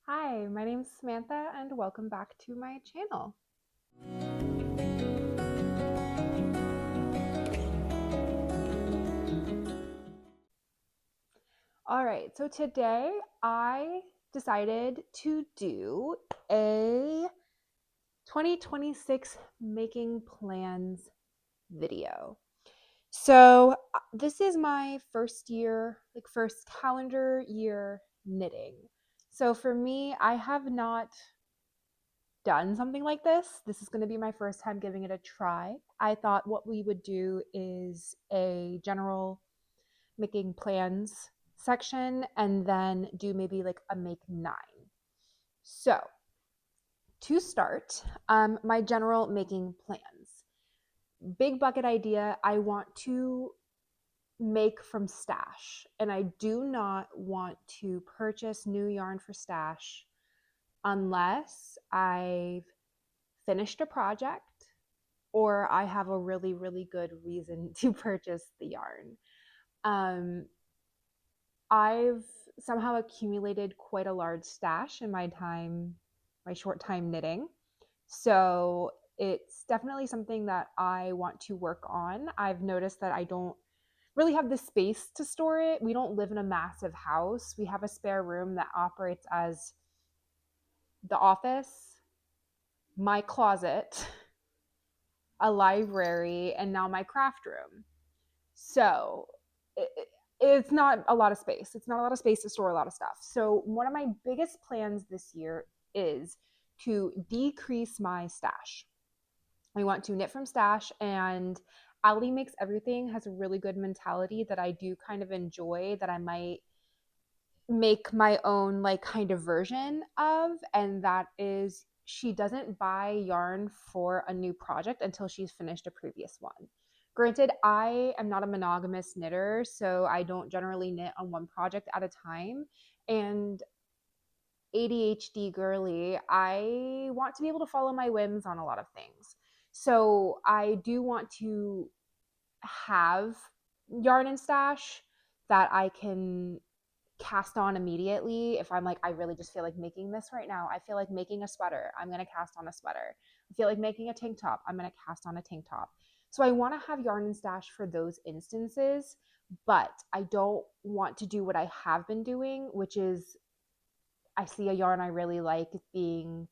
Hi, my name's Samantha and welcome back to my channel. All right, so today I decided to do a 2026 making plans video. So this is my first year, first calendar year knitting. So for me, I have not done something like this. This is going to be my first time giving it a try. I thought what we would do is a general making plans section and then do maybe like a make 9. So, to start, my general making plans. Big bucket idea, I want to make from stash, and I do not want to purchase new yarn for stash unless I've finished a project or I have a really, really good reason to purchase the yarn. I've somehow accumulated quite a large stash in my short time knitting. So it's definitely something that I want to work on. I've noticed that I don't really have the space to store it. We don't live in a massive house. We have a spare room that operates as the office, my closet, a library, and now my craft room. So it, it's not a lot of space. It's not a lot of space to store a lot of stuff. So one of my biggest plans this year is to decrease my stash. I want to knit from stash, and Ali Makes Everything has a really good mentality that I do kind of enjoy, that I might make my own like kind of version of, and that is she doesn't buy yarn for a new project until she's finished a previous one. Granted, I am not a monogamous knitter, so I don't generally knit on one project at a time. And ADHD girly, I want to be able to follow my whims on a lot of things. So I do want to have yarn and stash that I can cast on immediately. If I'm like, I really just feel like making this right now. I feel like making a sweater. I'm going to cast on a sweater. I feel like making a tank top. I'm going to cast on a tank top. So I want to have yarn and stash for those instances, but I don't want to do what I have been doing, which is I see a yarn I really like being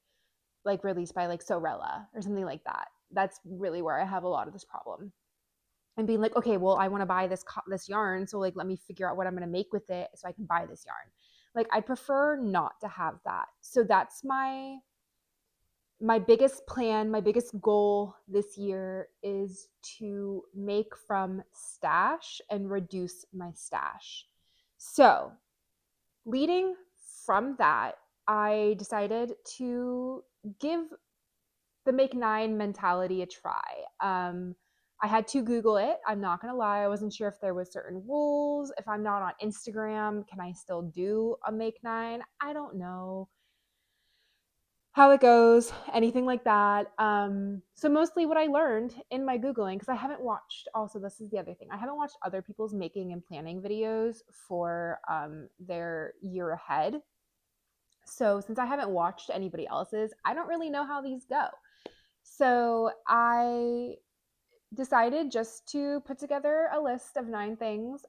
like released by like Sorella or something like that. That's really where I have a lot of this problem. And being like, okay, well, I want to buy this yarn, so like let me figure out what I'm going to make with it so I can buy this yarn. Like I prefer not to have that. So that's my biggest plan, my biggest goal this year is to make from stash and reduce my stash. So, leading from that, I decided to give the make 9 mentality a try. I had to Google it. I'm not going to lie. I wasn't sure if there was certain rules. If I'm not on Instagram, can I still do a make 9? I don't know how it goes, anything like that. So mostly what I learned in my Googling, because I haven't watched, also this is the other thing, I haven't watched other people's making and planning videos for their year ahead. So since I haven't watched anybody else's, I don't really know how these go. So I decided just to put together a list of 9 things,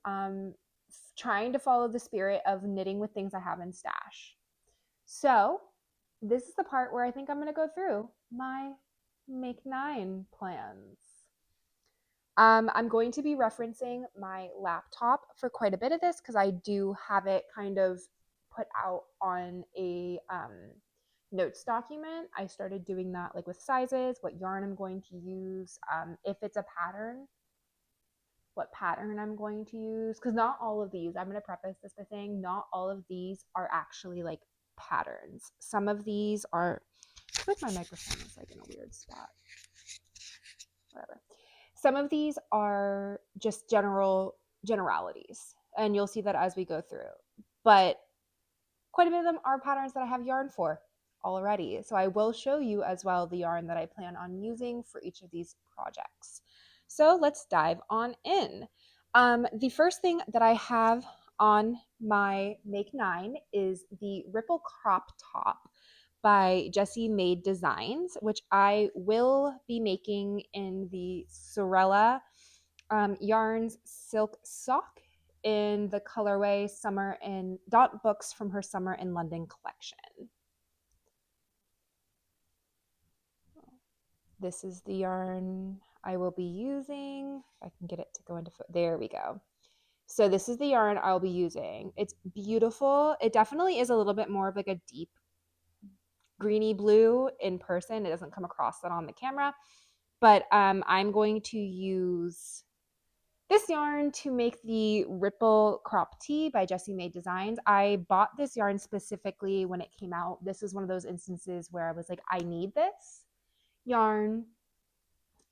trying to follow the spirit of knitting with things I have in stash. So this is the part where I think I'm going to go through my make 9 plans. I'm going to be referencing my laptop for quite a bit of this because I do have it kind of put out on a notes document. I started doing that like with sizes, what yarn I'm going to use, if it's a pattern, what pattern I'm going to use. Because not all of these, I'm going to preface this by saying, not all of these are actually like patterns. Some of these are, like my microphone is like in a weird spot. Whatever. Some of these are just generalities, and you'll see that as we go through. But quite a bit of them are patterns that I have yarn for already. So I will show you as well the yarn that I plan on using for each of these projects. So let's dive on in. The first thing that I have on my Make 9 is the Ripple Crop Top by Jessie Made Designs, which I will be making in the Sorella Yarns Silk Sock in the colorway Summer in Dot Books from her Summer in London collection. This is the yarn I will be using. If I can get it to go into, there we go. So this is the yarn I'll be using. It's beautiful. It definitely is a little bit more of like a deep greeny blue in person. It doesn't come across that on the camera, but I'm going to use this yarn to make the Ripple Crop Tee by Jessie Made Designs. I bought this yarn specifically when it came out. This is one of those instances where I was like, I need this yarn.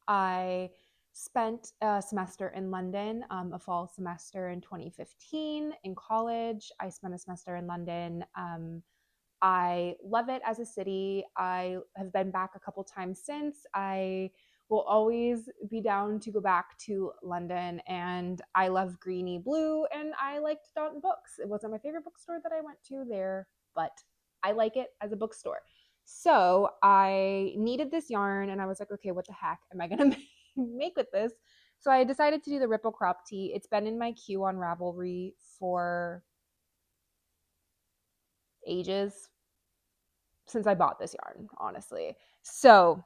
I spent a semester in London, a fall semester in 2015 in college. I spent a semester in London. I love it as a city. I have been back a couple times since. I will always be down to go back to London, and I love greeny blue, and I liked Downton Books. It wasn't my favorite bookstore that I went to there, but I like it as a bookstore. So I needed this yarn, and I was like, okay, what the heck am I going to make with this? So I decided to do the Ripple Crop Tee. It's been in my queue on Ravelry for ages, since I bought this yarn, honestly. So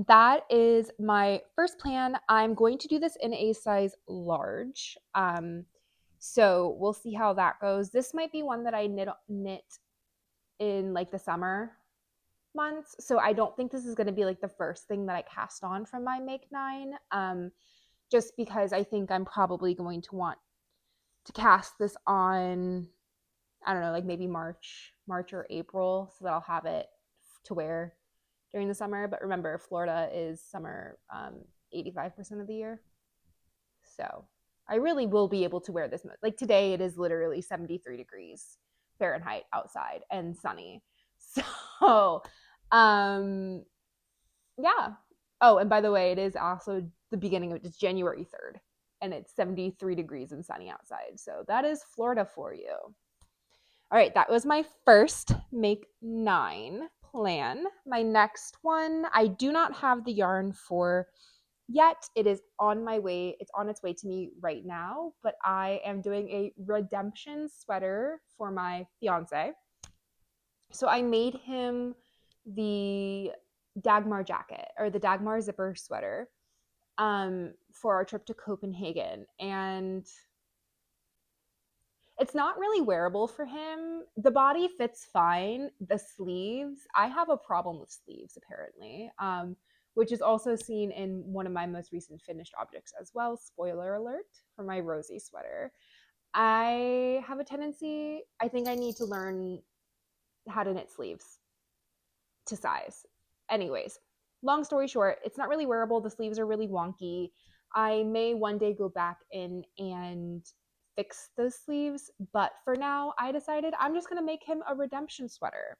that is my first plan. I'm going to do this in a size large. So we'll see how that goes. This might be one that I knit in like the summer months. So I don't think this is going to be like the first thing that I cast on from my Make 9. Just because I think I'm probably going to want to cast this on, I don't know, like maybe March or April, so that I'll have it to wear during the summer. But remember, Florida is summer 85% of the year. So I really will be able to wear this. Like today, it is literally 73 degrees Fahrenheit outside and sunny. So, yeah. Oh, and by the way, it is also the beginning of, it's January 3rd, and it's 73 degrees and sunny outside. So that is Florida for you. All right, that was my first Make 9 plan. My next one, I do not have the yarn for yet. It is on my way. It's on its way to me right now, but I am doing a redemption sweater for my fiance. So I made him the Dagmar jacket, or the Dagmar zipper sweater, for our trip to Copenhagen. And it's not really wearable for him. The body fits fine. The sleeves, I have a problem with sleeves apparently, which is also seen in one of my most recent finished objects as well. Spoiler alert for my Rosie sweater. I have a tendency, I think I need to learn how to knit sleeves to size. Anyways, long story short, it's not really wearable. The sleeves are really wonky. I may one day go back in and fix those sleeves, but for now I decided I'm just going to make him a redemption sweater.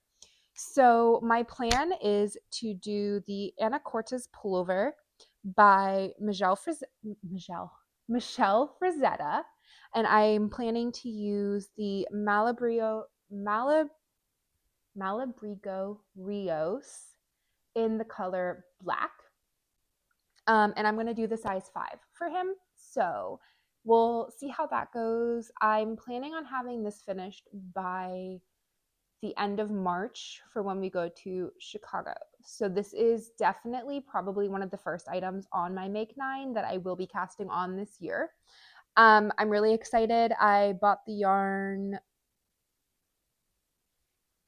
So my plan is to do the anacortes pullover by Michelle Frazetta, and I'm planning to use the Malabrigo Rios in the color black. And I'm going to do the size 5 for him. So we'll see how that goes. I'm planning on having this finished by the end of March for when we go to Chicago. So this is definitely probably one of the first items on my Make 9 that I will be casting on this year. I'm really excited. I bought the yarn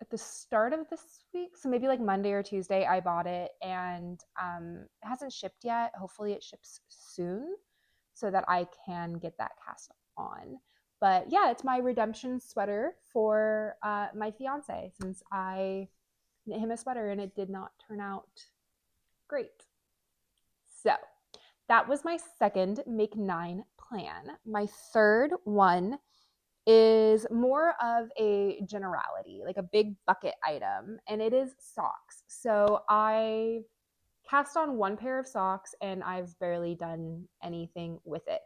at the start of this week, so maybe like Monday or Tuesday I bought it, and it hasn't shipped yet. Hopefully it ships soon so that I can get that cast on. But yeah, it's my redemption sweater for my fiance, since I knit him a sweater and it did not turn out great. So that was my second Make 9 plan. My third one is more of a generality, like a big bucket item, and it is socks. So I cast on one pair of socks and I've barely done anything with it.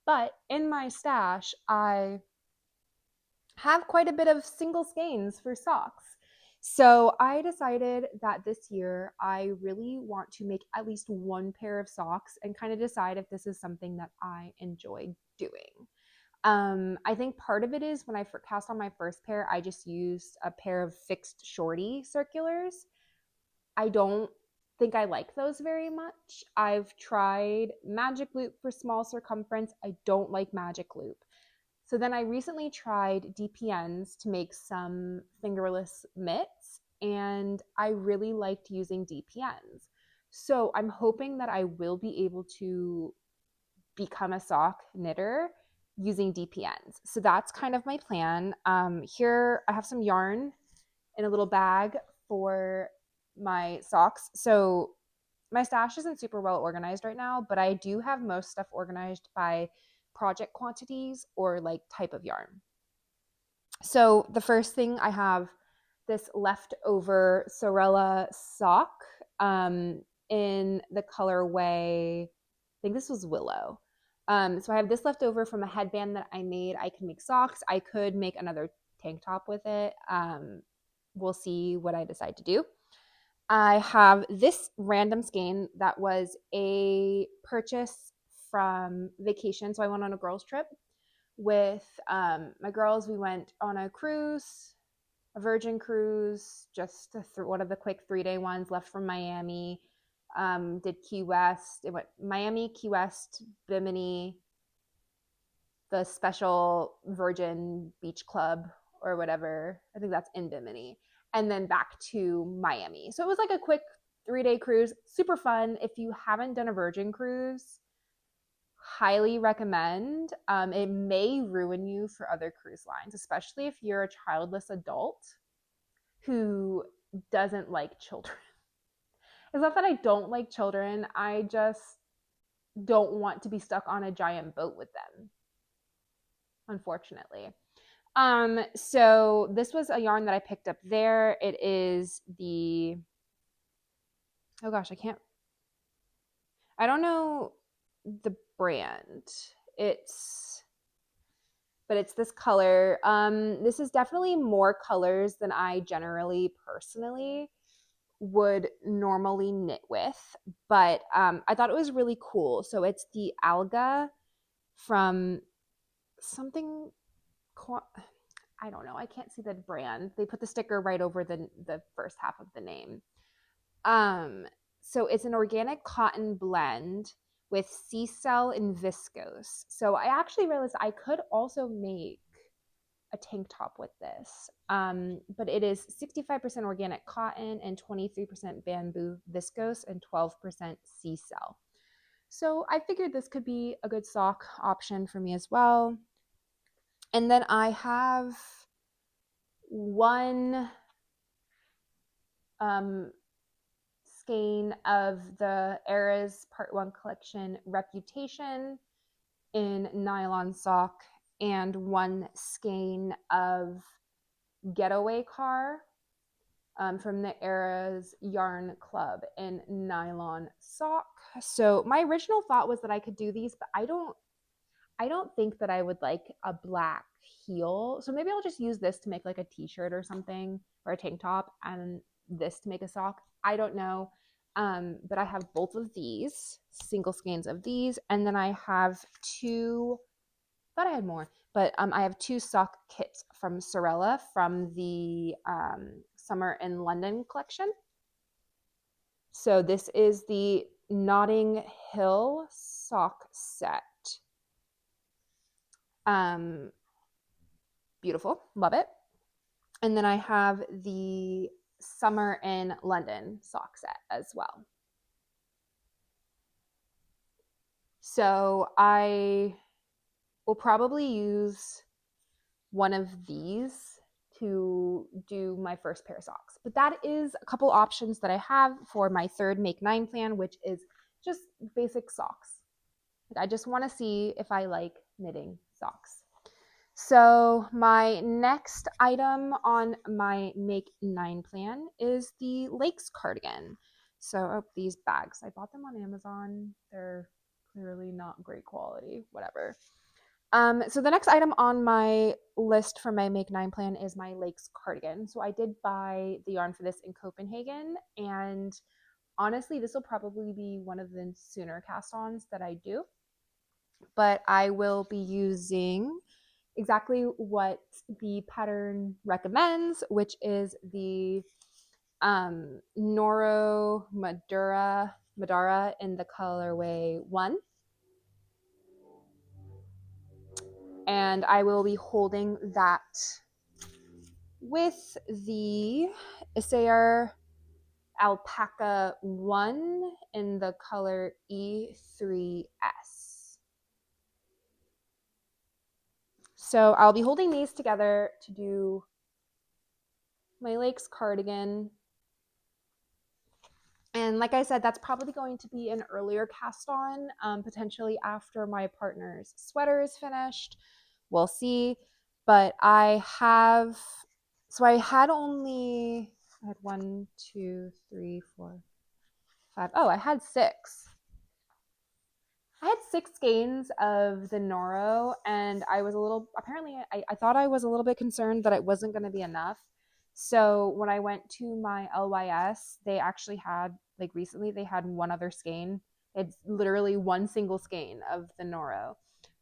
But in my stash, I have quite a bit of single skeins for socks. So I decided that this year I really want to make at least one pair of socks and kind of decide if this is something that I enjoy doing. I think part of it is when I cast on my first pair, I just used a pair of fixed shorty circulars. I don't think I like those very much. I've tried Magic Loop for small circumference. I don't like Magic Loop. So then I recently tried DPNs to make some fingerless mitts, and I really liked using DPNs. So I'm hoping that I will be able to become a sock knitter using DPNs. So that's kind of my plan. Here I have some yarn in a little bag for my socks. So my stash isn't super well organized right now, but I do have most stuff organized by project quantities or like type of yarn. So the first thing I have this leftover Sorella sock in the colorway, I think this was Willow. So I have this left over from a headband that I made. I can make socks. I could make another tank top with it. We'll see what I decide to do. I have this random skein that was a purchase from vacation. So I went on a girls' trip with my girls. We went on a cruise, a Virgin cruise, just one of the quick 3-day ones left from Miami. Did Key West. It went Miami, Key West, Bimini, the special Virgin Beach Club or whatever. I think that's in Bimini. And then back to Miami. So it was like a quick 3-day cruise, super fun. If you haven't done a Virgin cruise, highly recommend. It may ruin you for other cruise lines, especially if you're a childless adult who doesn't like children. It's not that I don't like children, I just don't want to be stuck on a giant boat with them, unfortunately. So this was a yarn that I picked up there. It is the, oh gosh, I don't know the brand. But it's this color. This is definitely more colors than I generally personally would normally knit with, but I thought it was really cool. So it's the alga from something, I don't know. I can't see the brand. They put the sticker right over the first half of the name. Um, so it's an organic cotton blend with sea cell and viscose. So I actually realized I could also make a tank top with this. But it is 65% organic cotton and 23% bamboo viscose and 12% sea cell. So I figured this could be a good sock option for me as well. And then I have one skein of the Eras Part 1 collection Reputation in nylon sock and one skein of Getaway Car from the Eras Yarn Club in nylon sock. So my original thought was that I could do these, but I don't think that I would like a black heel. So maybe I'll just use this to make like a t-shirt or something, or a tank top, and this to make a sock. I don't know. But I have both of these, single skeins of these, and then I have two, thought I had more, but I have two sock kits from Sorella from the Summer in London collection. So this is the Notting Hill sock set. Beautiful, love it. And then I have the Summer in London sock set as well. So I will probably use one of these to do my first pair of socks. But that is a couple options that I have for my third Make 9 plan, which is just basic socks. I just want to see if I like knitting socks. So my next item on my Make 9 plan is the Lakes cardigan. So these bags, I bought them on Amazon. They're clearly not great quality, whatever. So the next item on my list for my Make 9 plan is my Lakes cardigan. So I did buy the yarn for this in Copenhagen, and honestly, this will probably be one of the sooner cast-ons that I do. But I will be using exactly what the pattern recommends, which is the Noro Madara in the colorway 1. And I will be holding that with the Isair Alpaca 1 in the color E3S. So I'll be holding these together to do my Lakes cardigan. And like I said, that's probably going to be an earlier cast on, potentially after my partner's sweater is finished. We'll see. But I had one, two, three, four, five. Oh, I had six. I had 6 skeins of the Noro, and I thought I was a little bit concerned that it wasn't going to be enough. So when I went to my LYS, they actually had, like recently, they had one other skein. It's literally one single skein of the Noro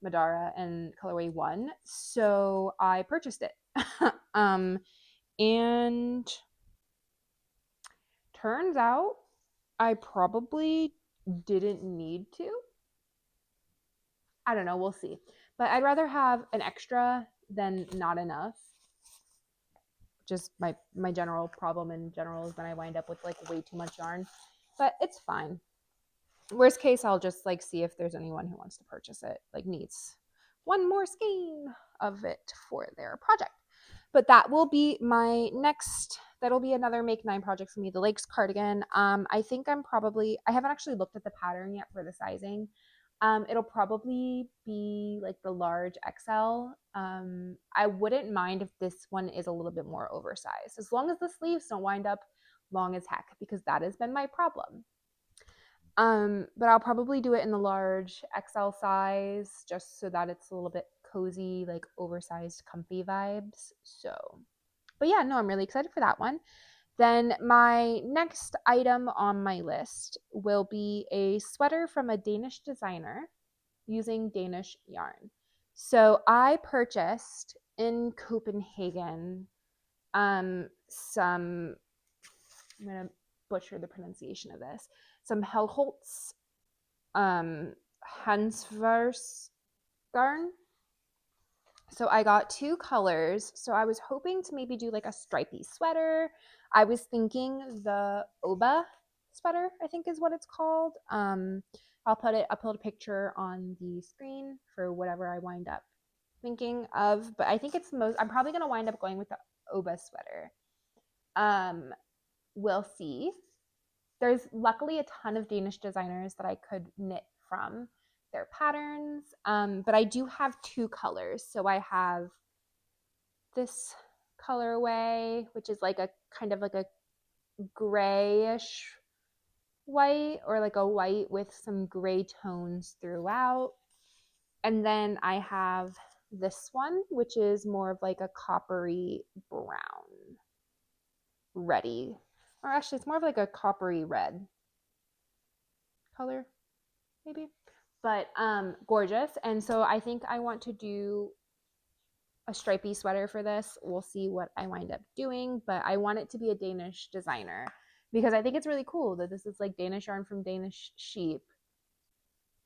Madara and colorway 1. So I purchased it. And turns out I probably didn't need to. I don't know, we'll see. But I'd rather have an extra than not enough. Just my general problem in general is then I wind up with like way too much yarn. But it's fine. Worst case, I'll just like see if there's anyone who wants to purchase it, like needs one more skein of it for their project. But that will be my next, that'll be another Make 9 project for me, the Lakes cardigan. I think I haven't actually looked at the pattern yet for the sizing. It'll probably be like the large XL. I wouldn't mind if this one is a little bit more oversized, as long as the sleeves don't wind up long as heck, because that has been my problem. But I'll probably do it in the large XL size, just so that it's a little bit cozy, like oversized, comfy vibes. So, but yeah, no, I'm really excited for that one. Then my next item on my list will be a sweater from a Danish designer using Danish yarn. So I purchased in Copenhagen some, I'm going to butcher the pronunciation of this, some Helholtz Hansvers garn. So I got 2 colors. So I was hoping to maybe do like a stripy sweater. I was thinking the Oba sweater, I think is what it's called. I'll put a picture on the screen for whatever I wind up thinking of. But I think I'm probably going to wind up going with the Oba sweater. We'll see. There's luckily a ton of Danish designers that I could knit from their patterns, but I do have 2 colors. So I have this colorway, which is like a kind of like a grayish white, or like a white with some gray tones throughout. And then I have this one, which is more of like a coppery brown, reddy, or actually it's more of like a coppery red color, maybe. But gorgeous. And so I think I want to do a stripy sweater for this. We'll see what I wind up doing, but I want it to be a Danish designer because I think it's really cool that this is like Danish yarn from Danish sheep.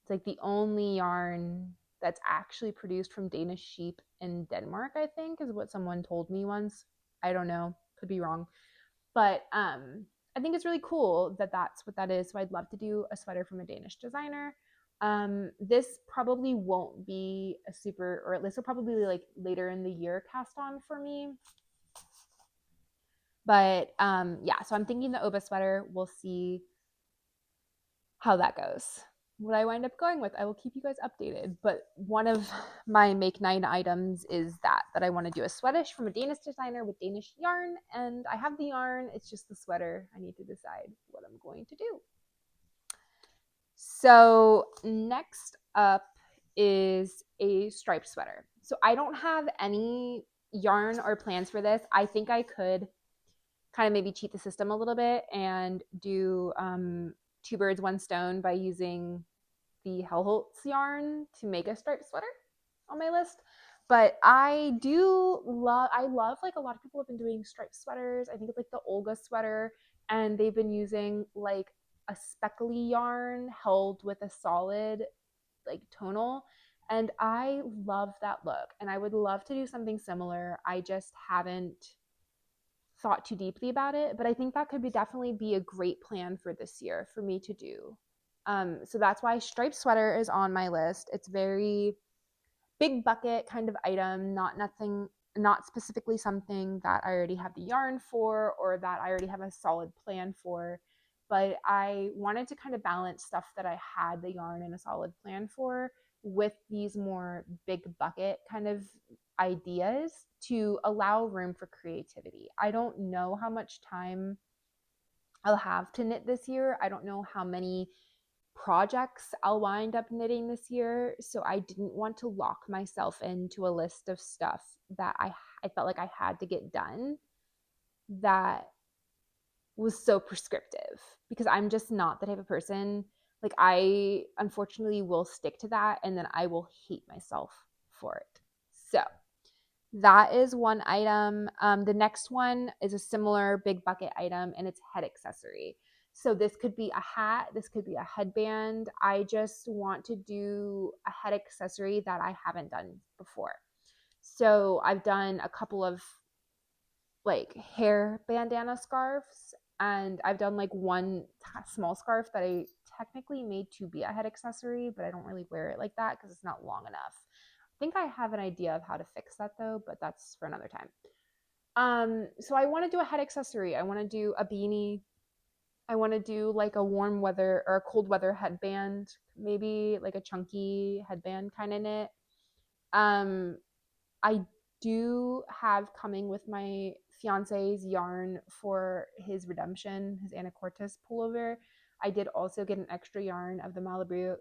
It's like the only yarn that's actually produced from Danish sheep in Denmark, I think, is what someone told me once. I don't know, could be wrong. But I think it's really cool that that's what that is. So I'd love to do a sweater from a Danish designer. This probably won't be a super, or this will probably be like later in the year cast on for me. But yeah, so I'm thinking the Oba sweater. We'll see how that goes. What I wind up going with, I will keep you guys updated. But one of my Make 9 items is that I want to do a sweatish from a Danish designer with Danish yarn, and I have the yarn. It's just the sweater. I need to decide what I'm going to do. So next up is a striped sweater. So I don't have any yarn or plans for this. I think I could kind of maybe cheat the system a little bit and do two birds, one stone by using the Helholtz yarn to make a striped sweater on my list. But I love like a lot of people have been doing striped sweaters. I think it's like the Olga sweater, and they've been using like a speckly yarn held with a solid like tonal. And I love that look. And I would love to do something similar. I just haven't thought too deeply about it, but I think that could definitely be a great plan for this year for me to do. So that's why striped sweater is on my list. It's very big bucket kind of item, not specifically something that I already have the yarn for or that I already have a solid plan for. But I wanted to kind of balance stuff that I had the yarn and a solid plan for with these more big bucket kind of ideas to allow room for creativity. I don't know how much time I'll have to knit this year. I don't know how many projects I'll wind up knitting this year. So I didn't want to lock myself into a list of stuff that I felt like I had to get done that was so prescriptive, because I'm just not the type of person. Like, I unfortunately will stick to that and then I will hate myself for it. So that is one item. The next one is a similar big bucket item, and it's head accessory. So this could be a hat, this could be a headband. I just want to do a head accessory that I haven't done before. So I've done a couple of like hair bandana scarves, and I've done like one small scarf that I technically made to be a head accessory, but I don't really wear it like that because it's not long enough. I think I have an idea of how to fix that though, but that's for another time. So I want to do a head accessory. I want to do a beanie. I want to do like a warm weather or a cold weather headband, maybe like a chunky headband kind of knit. I do have coming with my fiance's yarn for his redemption, his anacortes pullover. I did also get an extra yarn of the Malibu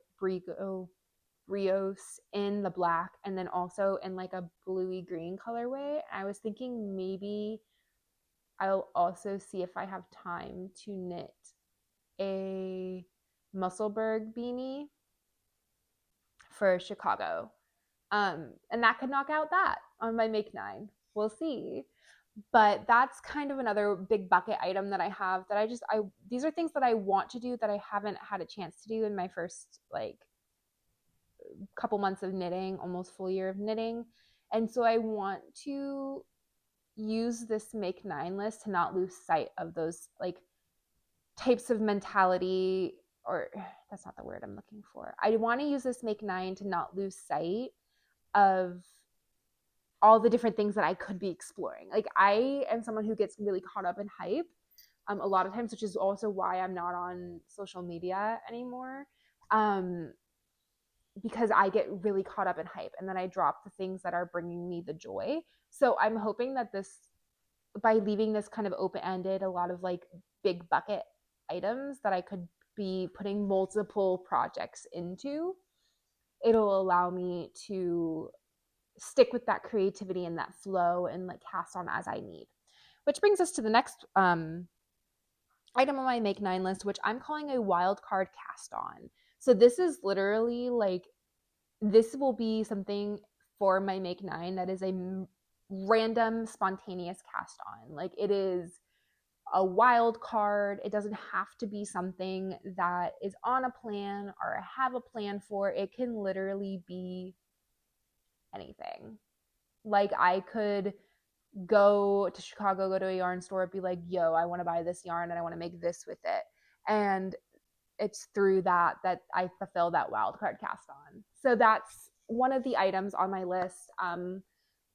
Brios in the black, and then also in like a bluey green colorway. I was thinking maybe I'll also see if I have time to knit a Musselburgh beanie for Chicago. And that could knock out that on my make nine. We'll see. But that's kind of another big bucket item that I have that I these are things that I want to do that I haven't had a chance to do in my first like couple months of knitting, almost full year of knitting. And so I want to use this make nine list to not lose sight of those like types of mentality, or that's not the word I'm looking for. I want to use this make nine to not lose sight of all the different things that I could be exploring. Like, I am someone who gets really caught up in hype a lot of times, which is also why I'm not on social media anymore. Because I get really caught up in hype and then I drop the things that are bringing me the joy. So I'm hoping that by leaving this kind of open-ended, a lot of like big bucket items that I could be putting multiple projects into, it'll allow me to stick with that creativity and that flow and like cast on as I need. Which brings us to the next item on my make nine list, which I'm calling a wild card cast on. So this is literally like, this will be something for my make nine that is a random spontaneous cast on. Like, it is a wild card. It doesn't have to be something that is on a plan or I have a plan for. It can literally be anything. Like, I could go to Chicago, go to a yarn store, be like, yo, I want to buy this yarn and I want to make this with it. And it's through that I fulfill that wild card cast on. So that's one of the items on my list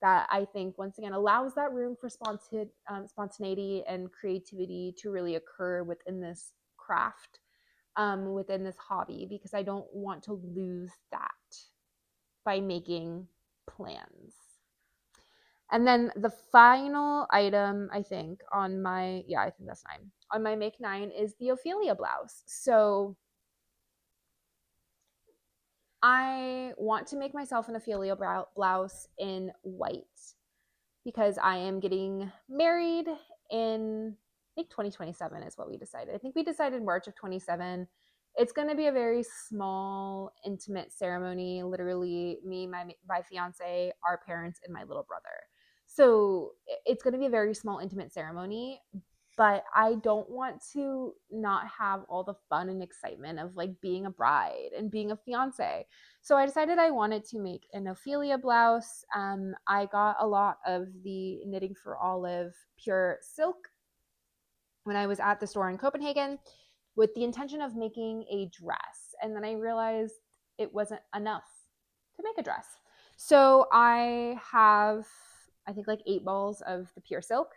that I think, once again, allows that room for spontaneity and creativity to really occur within this craft, within this hobby, because I don't want to lose that by making plans. And then the final item, I think, on my, I think that's 9, on my make 9 is the Ophelia blouse. So I want to make myself an ophelia blouse in white because I am getting married in, I think 2027 is what we decided. I think we decided March of 27. It's going to be a very small, intimate ceremony. Literally, me, my fiance, our parents, and my little brother. So it's going to be a very small, intimate ceremony. But I don't want to not have all the fun and excitement of like being a bride and being a fiance. So I decided I wanted to make an Ophelia blouse. I got a lot of the Knitting for Olive pure silk when I was at the store in Copenhagen with the intention of making a dress. And then I realized it wasn't enough to make a dress. So I have, I think, like 8 balls of the pure silk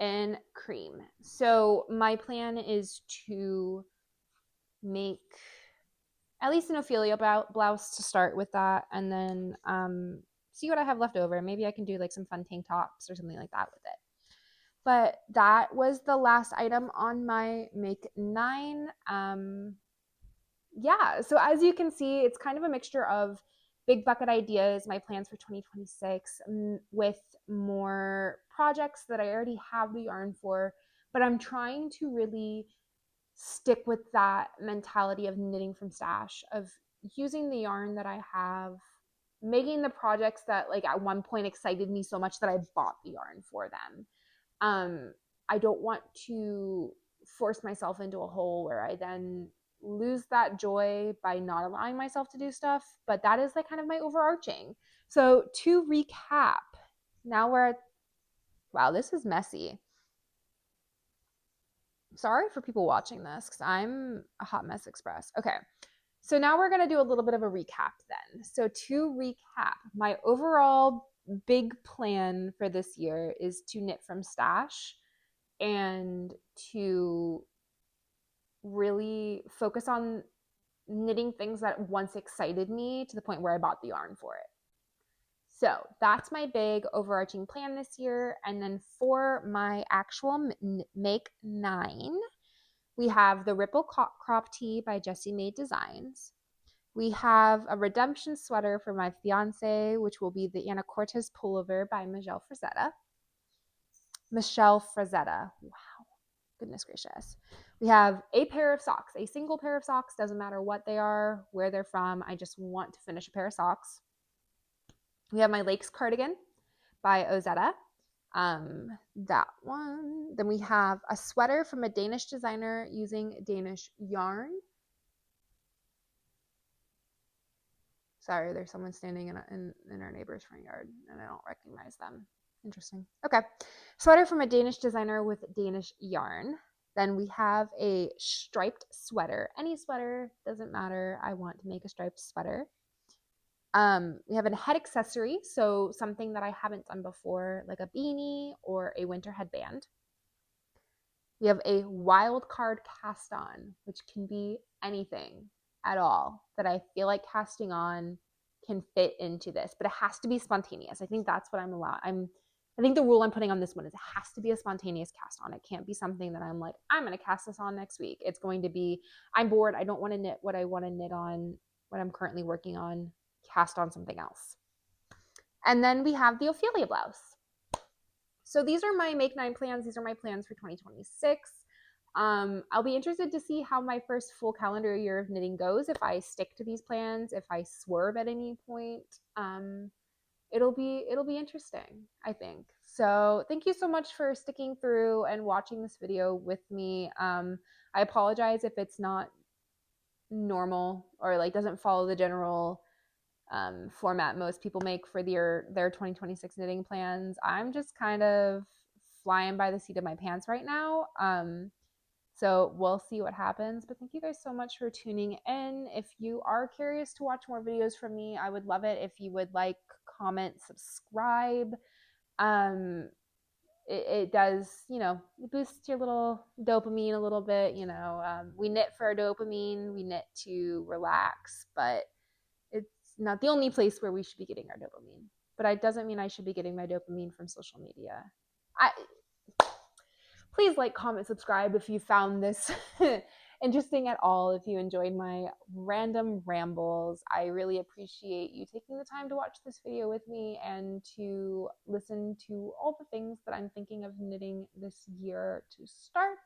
and cream. So my plan is to make at least an Ophelia blouse to start with that, and then see what I have left over. Maybe I can do like some fun tank tops or something like that with it. But that was the last item on my make 9. Yeah, so as you can see, it's kind of a mixture of big bucket ideas, my plans for 2026, with more projects that I already have the yarn for, but I'm trying to really stick with that mentality of knitting from stash, of using the yarn that I have, making the projects that like at one point excited me so much that I bought the yarn for them. I don't want to force myself into a hole where I then lose that joy by not allowing myself to do stuff. But that is like kind of my overarching. So to recap, now we're at, wow, this is messy. Sorry for people watching this because I'm a hot mess express. Okay. So now we're going to do a little bit of a recap then. So to recap, my overall big plan for this year is to knit from stash and to really focus on knitting things that once excited me to the point where I bought the yarn for it. So that's my big overarching plan this year. And then for my actual make 9, we have the Ripple Crop Tee by Jessie Made Designs. We have a redemption sweater for my fiance, which will be the Anacortes pullover by Michelle Frazetta. Wow, goodness gracious. We have a pair of socks, a single pair of socks, doesn't matter what they are, where they're from. I just want to finish a pair of socks. We have my Lakes cardigan by Ozetta. That one. Then we have a sweater from a Danish designer using Danish yarn. Sorry, there's someone standing in our neighbor's front yard and I don't recognize them. Interesting. Okay. Sweater from a Danish designer with Danish yarn. Then we have a striped sweater. Any sweater, doesn't matter. I want to make a striped sweater. We have a head accessory, so something that I haven't done before, like a beanie or a winter headband. We have a wild card cast on, which can be anything at all that I feel like casting on can fit into this, but it has to be spontaneous. I think that's what I'm allowed. I think the rule I'm putting on this one is it has to be a spontaneous cast on. It can't be something that I'm like, I'm going to cast this on next week. It's going to be, I'm bored. I don't want to knit what I want to knit on, what I'm currently working on, cast on something else. And then we have the Ophelia blouse. So these are my make 9 plans. These are my plans for 2026. I'll be interested to see how my first full calendar year of knitting goes. If I stick to these plans, if I swerve at any point, it'll be interesting, I think. So thank you so much for sticking through and watching this video with me. I apologize if it's not normal or like doesn't follow the general format most people make for their 2026 knitting plans. I'm just kind of flying by the seat of my pants right now. So we'll see what happens. But thank you guys so much for tuning in. If you are curious to watch more videos from me, I would love it if you would like, comment, subscribe. It does, it boosts your little dopamine a little bit. We knit for our dopamine, we knit to relax, but it's not the only place where we should be getting our dopamine. But it doesn't mean I should be getting my dopamine from social media. Please like, comment, subscribe if you found this interesting at all, if you enjoyed my random rambles, I really appreciate you taking the time to watch this video with me and to listen to all the things that I'm thinking of knitting this year to start.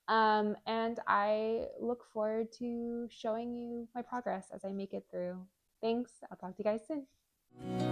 And I look forward to showing you my progress as I make it through. Thanks. I'll talk to you guys soon.